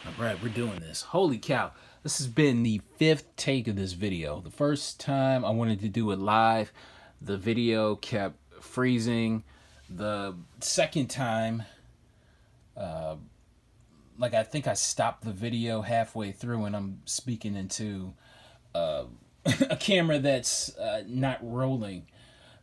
All right, we're doing this. Holy cow. This has been the fifth take of this video. The first time I wanted to do it live, the video kept freezing. The second time, like I think I stopped the video halfway through and I'm speaking into a camera that's not rolling.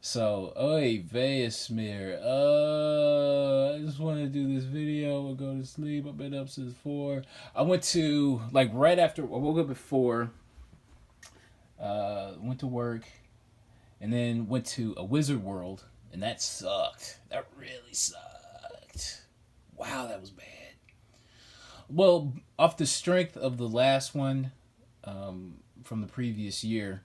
So, oi, Veasmir. I just want to do this video. We'll go to sleep. I've been up since 4. I went to, like, right after, I woke up at 4, went to work, and then went to a Wizard World, and that sucked. That really sucked. Wow, that was bad. Well, off the strength of the last one from the previous year,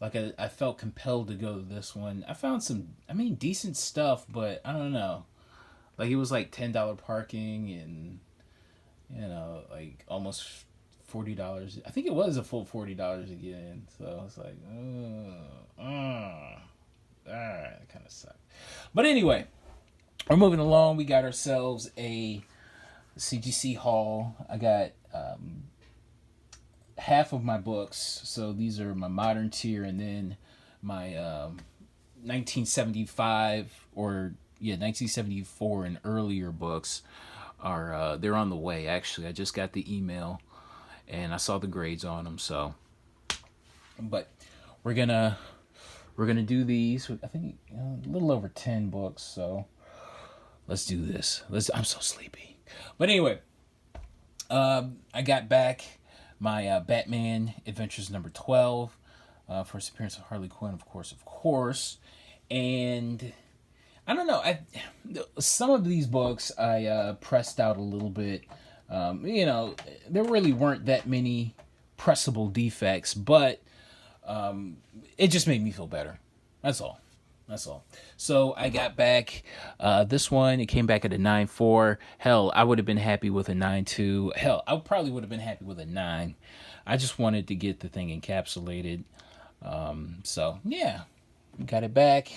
like I felt compelled to go to this one. I found some, I mean, decent stuff, but I don't know. Like it was like $10 parking and like almost $40. I think it was a full $40 to get in. So it's like, all right, it kind of sucked. But anyway, we're moving along. We got ourselves a CGC haul. I got half of my books. So these are my modern tier, and then my 1975 or 1974 and earlier books are they're on the way. Actually, I just got the email and I saw the grades on them. So, but we're gonna do these. I think a little over 10 books. So let's do this. I'm so sleepy. But anyway, I got back my Batman Adventures number 12, first appearance of Harley Quinn, of course, and I don't know. Some of these books I pressed out a little bit. There really weren't that many pressable defects, but it just made me feel better. That's all. So I got back this one. It came back at a 9.4. Hell, I would have been happy with a 9.2. Hell, I probably would have been happy with a 9. I just wanted to get the thing encapsulated. So yeah, got it back.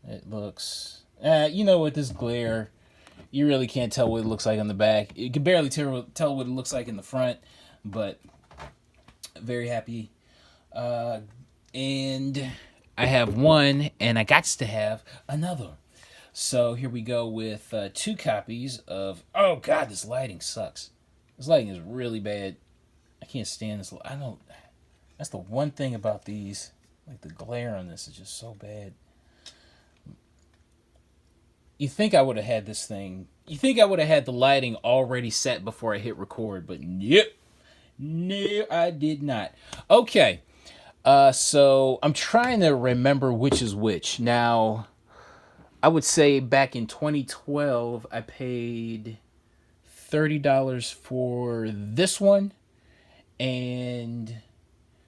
It looks, with this glare, you really can't tell what it looks like on the back. You can barely tell what it looks like in the front, but very happy. And I have one, and I got to have another. So here we go with 2 copies of. Oh God, this lighting sucks. This lighting is really bad. I can't stand this. I don't. That's the one thing about these. Like the glare on this is just so bad. You think I would have had this thing. You think I would have had the lighting already set before I hit record, but yep. No, I did not. Okay. So I'm trying to remember which is which. Now, I would say back in 2012, I paid $30 for this one. And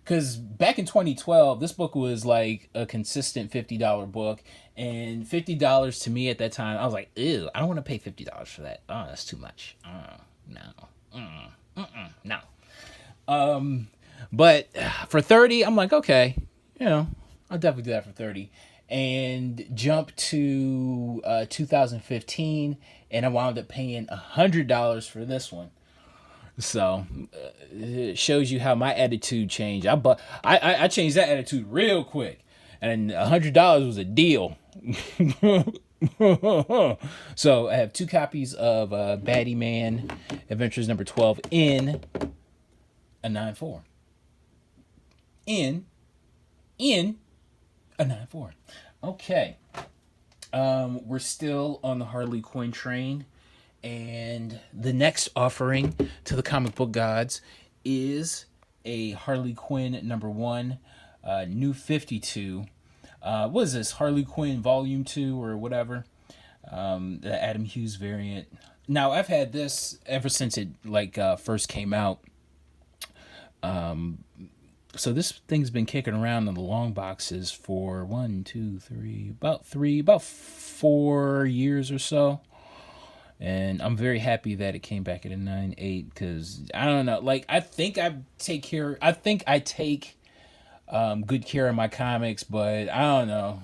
because back in 2012, this book was like a consistent $50 book. And $50 to me at that time, I was like, ew, I don't want to pay $50 for that. Oh, that's too much. No. But for 30, I'm like, okay, I'll definitely do that for 30. And jump to 2015, and I wound up paying $100 for this one. So it shows you how my attitude changed. I changed that attitude real quick, and $100 was a deal. So I have 2 copies of Batty Man Adventures number 12 in a 9.4. In a 9.4. Okay. We're still on the Harley Quinn train, and the next offering to the comic book gods is a Harley Quinn number 1, New 52. What is this? Harley Quinn Volume 2 or whatever. The Adam Hughes variant. Now, I've had this ever since it first came out. So this thing's been kicking around in the long boxes for about 4 years or so. And I'm very happy that it came back at a 9.8 because I don't know, like I think I take good care of my comics, but I don't know,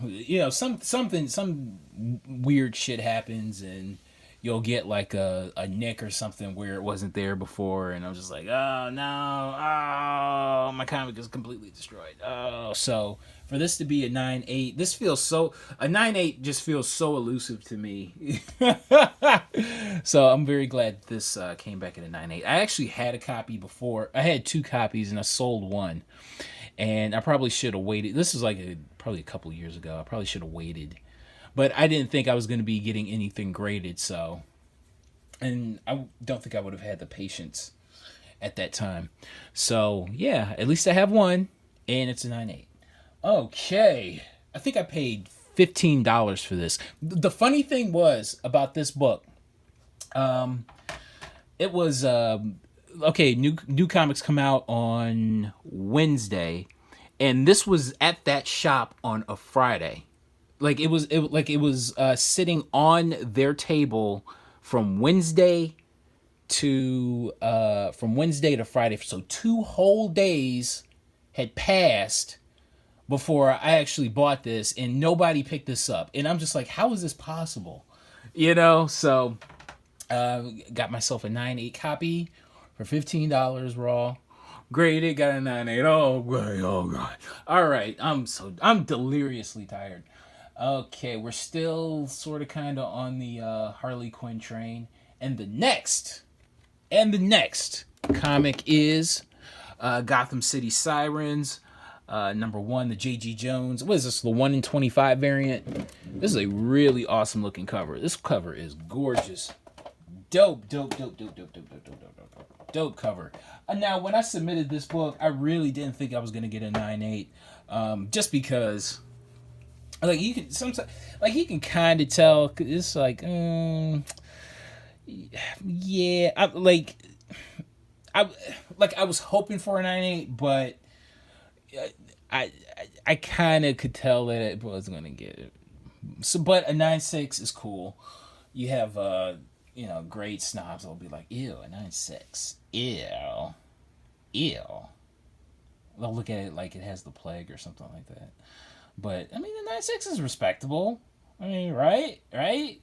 some weird shit happens, and you'll get like a nick or something where it wasn't there before, and I'm just like, oh no, oh, my comic is completely destroyed. Oh, so for this to be a 9.8, this feels so, a 9.8 just feels so elusive to me. So I'm very glad this came back at a 9.8. I actually had a copy before. I had two copies and I sold one, and I probably should have waited. This is like probably a couple years ago. I probably should have waited, but I didn't think I was going to be getting anything graded. So, and I don't think I would have had the patience at that time. So yeah, at least I have one, and it's a 9.8. Okay, I think I paid $15 for this. The funny thing was about this book, it was okay. New comics come out on Wednesday, and this was at that shop on a Friday. Like it was sitting on their table from Wednesday to Friday. So 2 whole days had passed before I actually bought this, and nobody picked this up. And I'm just like, how is this possible? So got myself a 9.8 copy for $15 raw. Graded, got a 9.8. Oh, great. Oh, God. All right. I'm deliriously tired. Okay, we're still sort of kind of on the Harley Quinn train. And the next comic is Gotham City Sirens. Number 1, the J.G. Jones. What is this? The 1 in 25 variant. This is a really awesome looking cover. This cover is gorgeous. Dope cover. Now, when I submitted this book, I really didn't think I was gonna get a 9.8, just because, like, you can sometimes, like, you can kind of tell. It's like, yeah, I was hoping for a 9.8, but I kind of could tell that it wasn't gonna get it. So, but a 9.6 is cool. You have grade snobs will be like, ew, a 9.6, ew. They'll look at it like it has the plague or something like that. But I mean, the 9.6 is respectable. I mean, right?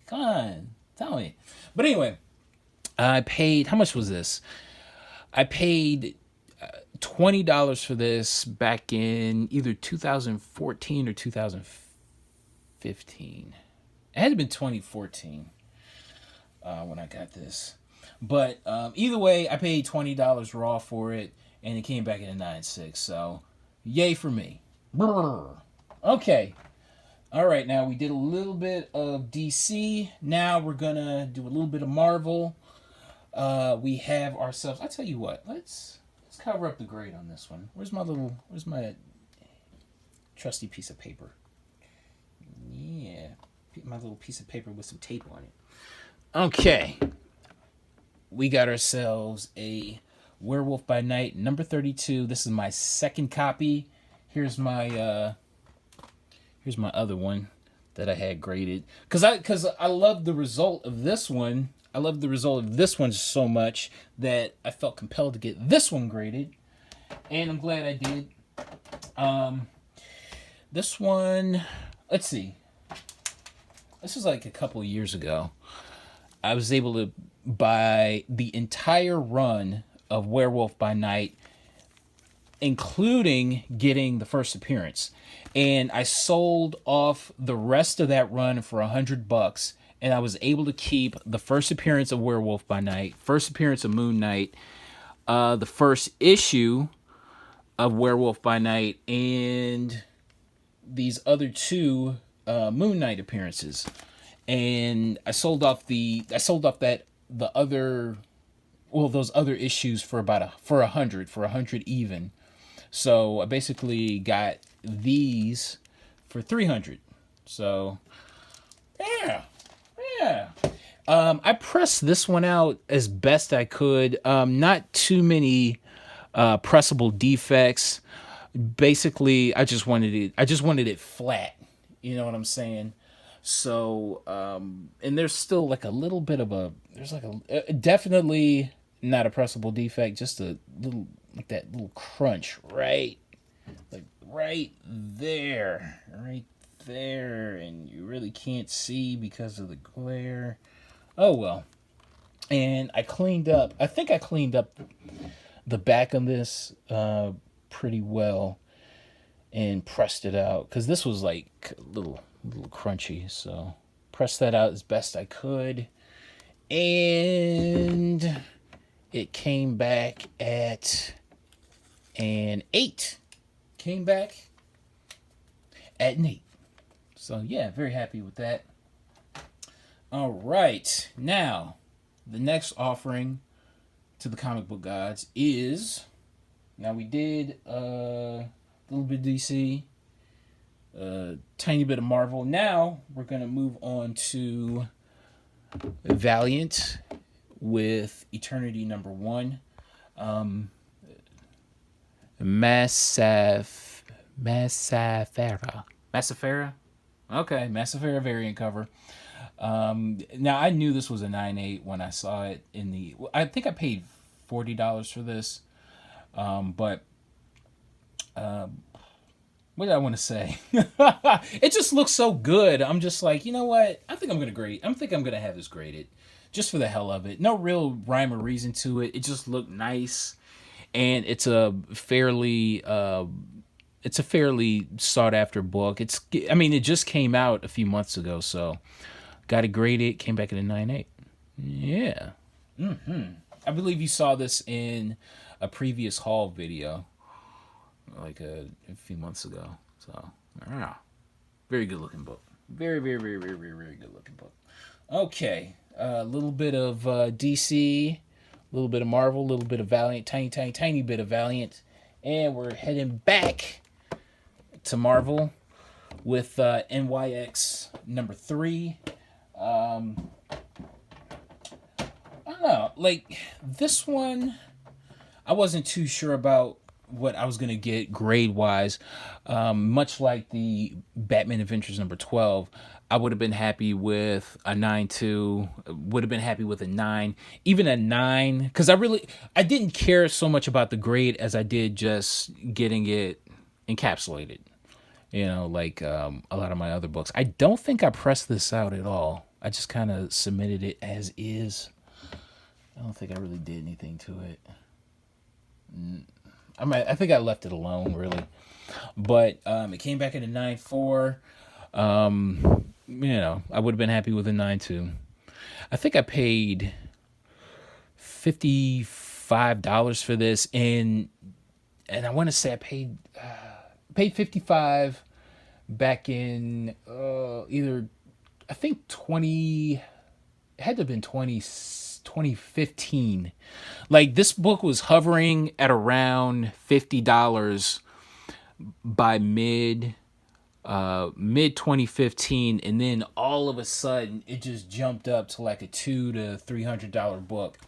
Come on, tell me. But anyway, I paid. How much was this? I paid $20 for this back in either 2014 or 2015. It had to been 2014 when I got this. But either way, I paid $20 raw for it, and it came back at a 9.6. So, yay for me. Brr. Okay. All right, now we did a little bit of DC. Now we're going to do a little bit of Marvel. We have ourselves... I'll tell you what. Let's cover up the grade on this one. Where's my trusty piece of paper? Yeah. My little piece of paper with some tape on it. Okay. We got ourselves a Werewolf by Night number 32. This is my second copy. Here's my other one that I had graded. Cause I love the result of this one. I love the result of this one so much that I felt compelled to get this one graded. And I'm glad I did. This one, let's see. This was like a couple of years ago. I was able to buy the entire run of Werewolf by Night, including getting the first appearance. And I sold off the rest of that run for $100, and I was able to keep the first appearance of Werewolf by Night, first appearance of Moon Knight, the first issue of Werewolf by Night, and these other two Moon Knight appearances. And I sold off those other issues for for $100 even. So I basically got these for $300. So yeah. I pressed this one out as best I could. Not too many pressable defects. Basically, I just wanted it flat. You know what I'm saying? So, and there's still like a little bit of definitely not a pressable defect, just a little, like that little crunch, right there, and you really can't see because of the glare. Oh well. And I cleaned up. I think I cleaned up the back of this pretty well and pressed it out because this was like a little crunchy. So pressed that out as best I could, and it came back at an 8. Came back at an 8. So yeah, very happy with that. All right, now the next offering to the comic book gods is, now we did a little bit of DC, a tiny bit of Marvel. Now we're gonna move on to Valiant with Eternity #1. Massafera. Okay, Massafera variant cover. Now I knew this was a 9.8 when I saw it in the. I think I paid $40 for this, but what did I want to say? It just looks so good. I'm just like, you know what? I think I'm gonna have this graded, just for the hell of it. No real rhyme or reason to it. It just looked nice, and it's a fairly sought after book. It just came out a few months ago, so got it graded. Came back at a 9.8. Yeah. I believe you saw this in a previous haul video, like a few months ago. So, very good looking book. Very, very, very, very, very, very good looking book. Okay, a little bit of DC, a little bit of Marvel, a little bit of Valiant, tiny, tiny, tiny bit of Valiant, and we're heading back to Marvel with NYX #3. I don't know, like this one, I wasn't too sure about what I was gonna get grade wise. Much like the Batman Adventures #12, I would have been happy with a 9.2. Would have been happy with a 9, even a 9, because I didn't care so much about the grade as I did just getting it encapsulated. Like a lot of my other books. I don't think I pressed this out at all. I just kind of submitted it as is. I don't think I really did anything to it. I think I left it alone, really. But it came back at a 9.4. I would have been happy with a 9.2. I think I paid $55 for this, and I want to say I paid $55 back in either, I think 20. It had to have been 2015. Like, this book was hovering at around $50 by mid 2015, and then all of a sudden it just jumped up to like a $200 to $300 book,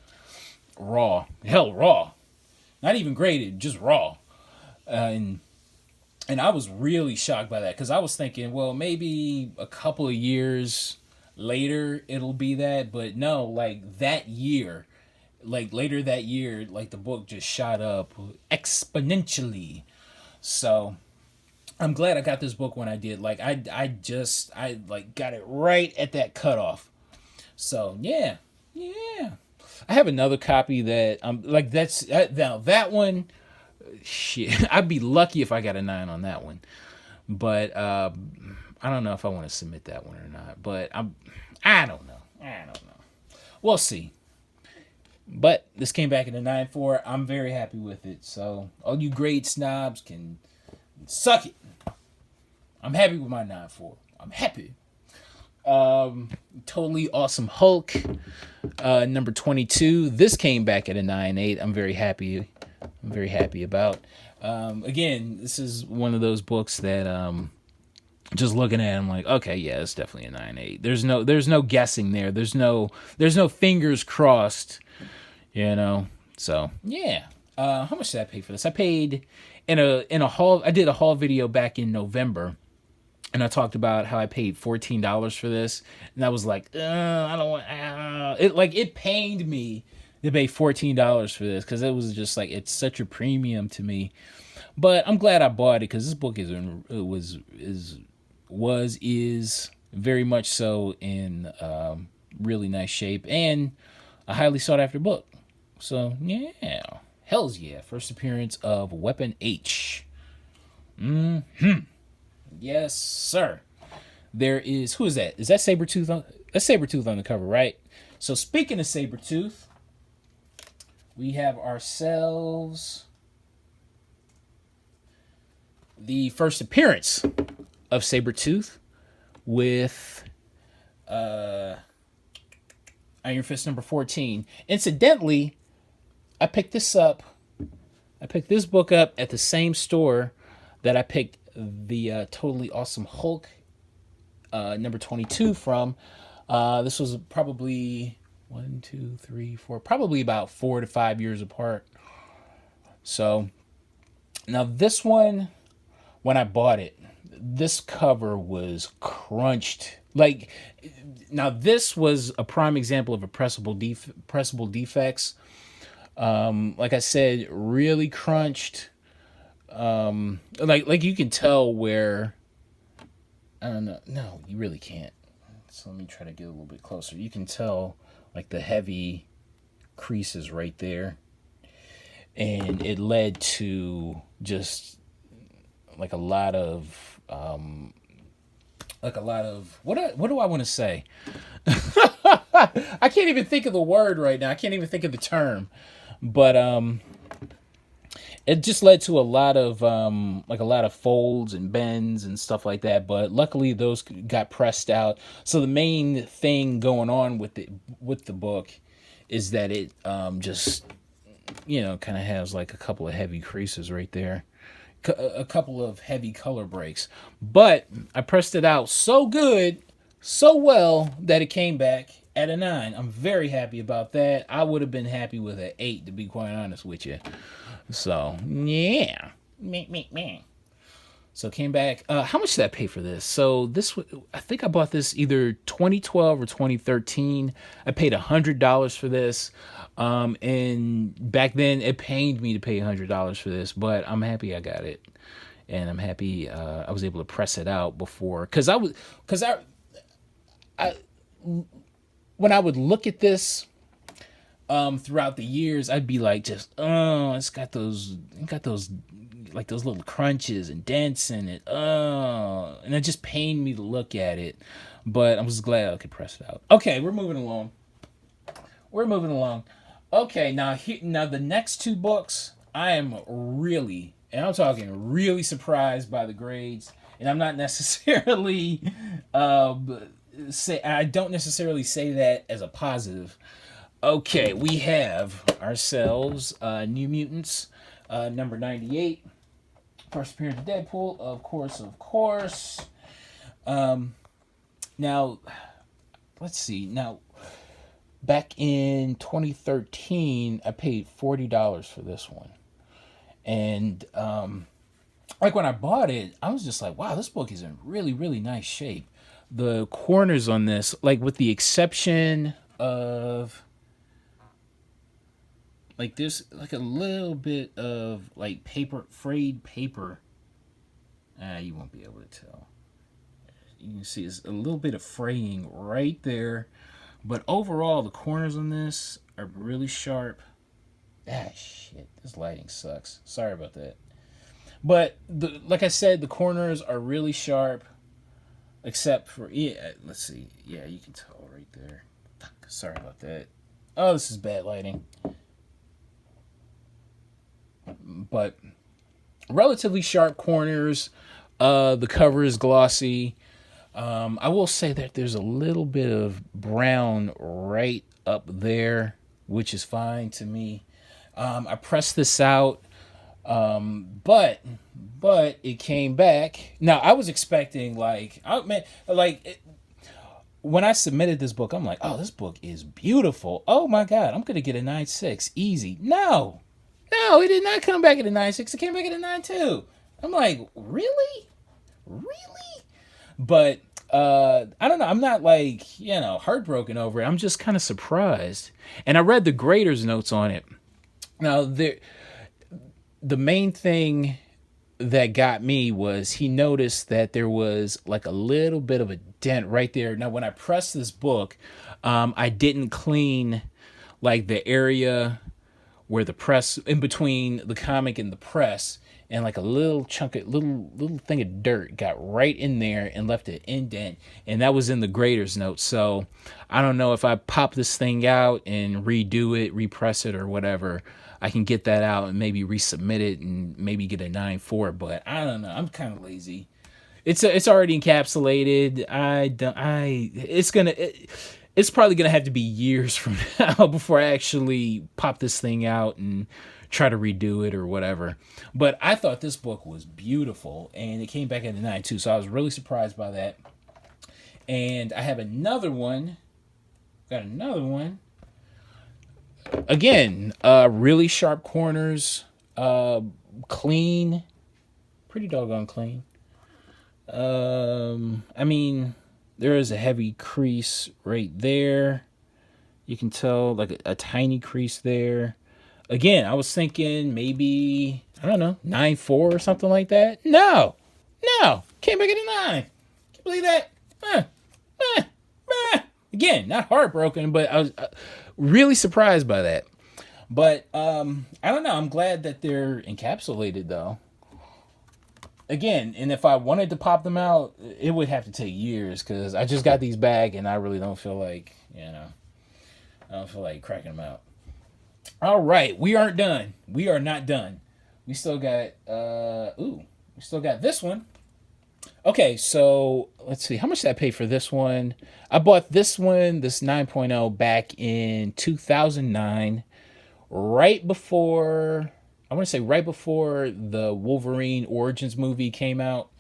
raw, not even graded, just raw. And I was really shocked by that, because I was thinking, well, maybe a couple of years later it'll be that, but no, like that year, like later that year, like the book just shot up exponentially. So I'm glad I got this book when I did. Like I like got it right at that cutoff. So yeah. I have another copy that I'm like, now that one, shit, I'd be lucky if I got a 9 on that one. But I don't know if I want to submit that one or not. But I don't know. We'll see. But this came back in a 9.4. I'm very happy with it. So all you grade snobs can suck it. I'm happy with my 9.4. I'm happy. Totally Awesome Hulk, number 22. This came back at a 9.8. I'm very happy about. Again, this is one of those books that just looking at it, I'm like, okay, yeah, it's definitely a 9.8. There's no guessing there. There's no fingers crossed, So yeah. How much did I pay for this? I paid in a haul. I did a haul video back in November, and I talked about how I paid $14 for this, and I was like, I don't want. It pained me to pay $14 for this, because it was just like, it's such a premium to me. But I'm glad I bought it, because this book is very much so in really nice shape, and a highly sought after book. So yeah, hells yeah! First appearance of Weapon H. Yes, sir. There is, who is that? Is that Sabretooth on? That's Sabretooth on the cover, right? So speaking of Sabretooth, we have ourselves the first appearance of Sabretooth with Iron Fist number 14. Incidentally, I picked this book up at the same store that I picked the Totally Awesome Hulk number 22 from. This was probably 1, 2, 3, 4, probably about 4 to 5 years apart. So now this one, when I bought it, this cover was crunched. Like, now this was a prime example of a pressable defects. Like I said, really crunched. Like you can tell where, I don't know. No, you really can't. So let me try to get a little bit closer. You can tell like the heavy creases right there. And it led to just like a lot of what do I want to say? I can't even think of the word right now. I can't even think of the term. But it just led to a lot of folds and bends and stuff like that. But luckily those got pressed out. So the main thing going on with the book is that it just, kind of has like a couple of heavy creases right there. A couple of heavy color breaks. But I pressed it out so good, so well, that it came back at a 9. I'm very happy about that. I would have been happy with an 8, to be quite honest with you. So, yeah. Me. So it came back. How much did I pay for this? So I think I bought this either 2012 or 2013. I paid $100 for this. And back then it pained me to pay $100 for this, but I'm happy I got it. And I'm happy I was able to press it out before. When I would look at this throughout the years, I'd be like, it's got those like those little crunches and dents in it. And it just pained me to look at it. But I was glad I could press it out. Okay, we're moving along. Okay, now the next 2 books, I am really, and I'm talking really surprised by the grades. And I'm not necessarily I don't necessarily say that as a positive. Okay, we have ourselves New Mutants number 98. First appearance of Deadpool, of course. Now, let's see. Now, back in 2013, I paid $40 for this one. And like when I bought it, I was just like, wow, this book is in really, really nice shape. The corners on this, like with the exception of, like there's like a little bit of like frayed paper. You won't be able to tell. You can see it's a little bit of fraying right there. But overall, the corners on this are really sharp. Shit, this lighting sucks. Sorry about that. But like I said, the corners are really sharp. Except for, let's see. Yeah, you can tell right there. Fuck, sorry about that. Oh, this is bad lighting. But relatively sharp corners. The cover is glossy. I will say that there's a little bit of brown right up there, which is fine to me. I pressed this out, but it came back. Now I was expecting when I submitted this book, I'm like, oh, this book is beautiful. Oh my God, I'm gonna get a 9.6 easy. No, it did not come back at a 9.6. It came back at a 9.2. I'm like, really? But I don't know. I'm not heartbroken over it. I'm just kind of surprised. And I read the grader's notes on it. Now, the main thing that got me was he noticed that there was like a little bit of a dent right there. Now, when I pressed this book, I didn't clean like the area where the press in between the comic and the press, and like a little chunk of little thing of dirt got right in there and left an indent, and that was in the grader's note. So I don't know if I pop this thing out and redo it, repress it or whatever, I can get that out and maybe resubmit it and maybe get a 9.4. But I don't know, I'm kind of lazy. It's already encapsulated. It's probably gonna have to be years from now before I actually pop this thing out and try to redo it or whatever. But I thought this book was beautiful, and it came back at a 9.2, so I was really surprised by that. And I have another one. Got another one. Again, really sharp corners, clean, pretty doggone clean. I mean, there is a heavy crease right there. You can tell like a tiny crease there. Again, I was thinking maybe, I don't know, 9.4 or something like that. No, came back at a 9. Can't believe that. Again, not heartbroken, but I was really surprised by that. But I don't know. I'm glad that they're encapsulated though. Again, and if I wanted to pop them out, it would have to take years because I just got these back and I really don't feel like, I don't feel like cracking them out. All right, we aren't done. We are not done. We still got, we still got this one. Okay, so let's see. How much did I pay for this one? I bought this one, this 9.0, back in 2009, right before, I want to say right before the Wolverine Origins movie came out,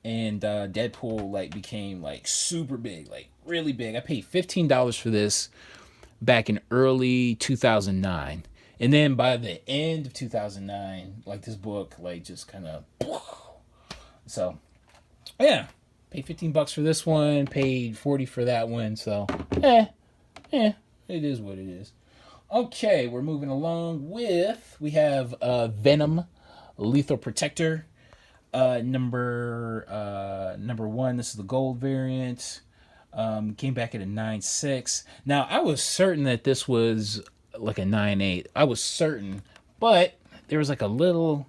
and Deadpool like became like super big, like really big. I paid $15 for this back in early 2009. And then by the end of 2009, like this book like just kind of, so yeah, paid $15 for this one, paid $40 for that one. So it is what it is. Okay, we're moving along with, we have Venom Lethal Protector, number 1. This is the gold variant. Came back at a 9.6. Now, I was certain that this was like a 9.8. I was certain, but there was like a little,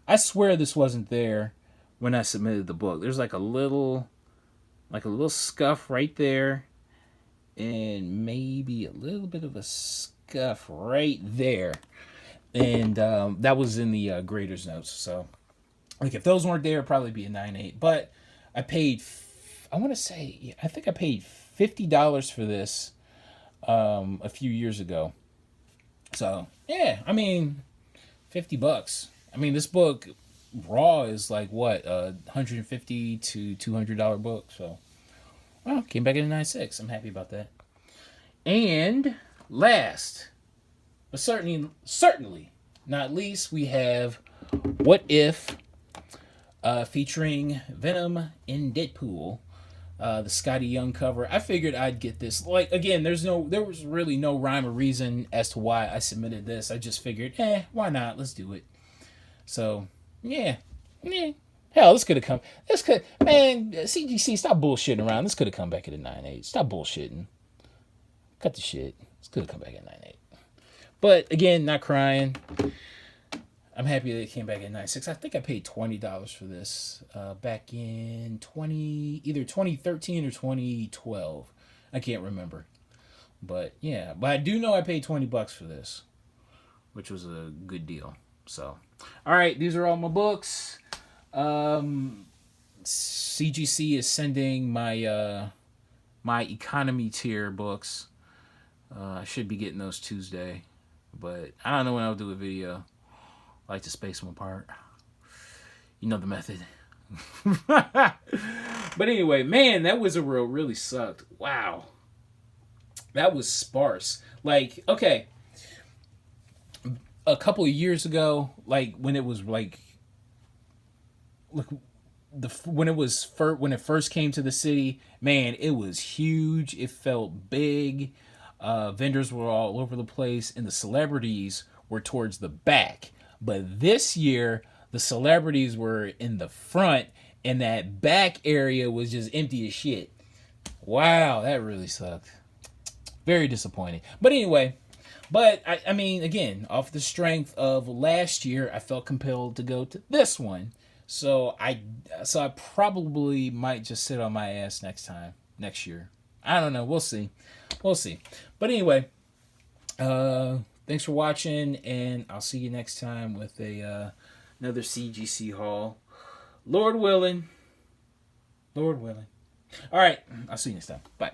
I swear this wasn't there when I submitted the book. There's like a little scuff right there, and maybe a little bit of a scuff right there. And that was in the grader's notes. So, like, if those weren't there, it'd probably be a 9.8. But I paid, I think I paid $50 for this a few years ago. So, yeah, I mean, $50. I mean, this book raw is like what, $150 to $200 book. So, well, came back at a 9.6. I'm happy about that. And last, but certainly not least, we have What If, featuring Venom and Deadpool. The Scotty Young cover. I figured I'd get this. Like, again, there was really no rhyme or reason as to why I submitted this. I just figured, why not? Let's do it. So, yeah. Hell, man, CGC, stop bullshitting around. This could have come back at a 9.8. Stop bullshitting. Cut the shit. This could have come back at 9.8. But, again, not crying. I'm happy that it came back at 9.6. I think I paid $20 for this back in either 2013 or 2012. I can't remember. But yeah, but I do know I paid $20 for this, which was a good deal. So, all right, these are all my books. CGC is sending my my economy tier books. I should be getting those Tuesday, but I don't know when I'll do a video. I like to space them apart. You know the method. But anyway, man, that was really sucked. Wow. That was sparse. Like, okay. A couple of years ago, like when it was like when it first came to the city, man, it was huge. It felt big. Vendors were all over the place, and the celebrities were towards the back. But this year, the celebrities were in the front, and that back area was just empty as shit. Wow, that really sucked. Very disappointing. But anyway, I mean, again, off the strength of last year, I felt compelled to go to this one. So I probably might just sit on my ass next year. I don't know. We'll see. We'll see. But anyway, thanks for watching, and I'll see you next time with another CGC haul. Lord willing. Lord willing. All right. I'll see you next time. Bye.